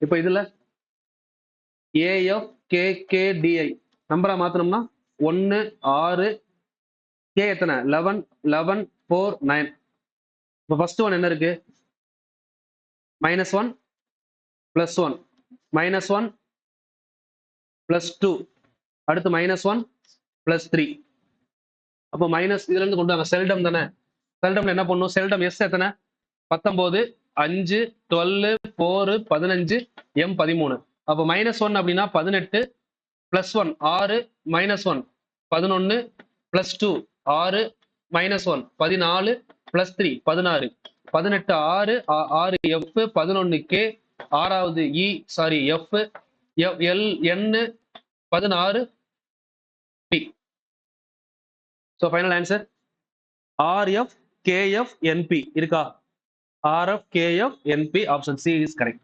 இப்போ இதுல AFKKDI நம்பரா மாத்தணும்னா 1 6 K எத்தனை 11 11 4 9. இப்போ ஃபர்ஸ்ட் ஒன் என்ன இருக்கு -1 +1 -1 +2 அடுத்து -1 +3. அப்போ மைனஸ் இதுல இருந்து கொண்டு வாங்க செல்டம் தானே செல்டம்ல என்ன பண்ணும் செல்டம் எஸ் எத்தனை 19 5 12 4 15 M 13. அப்போ -1 அப்படின்னா 18 +1 6 -1 11 +2 6 -1 14 +3 16 18 6 6 F 11 K 6வது E sorry F L N 16 P. So final answer RF KF NP இருக்கா RF KF NP option C is correct.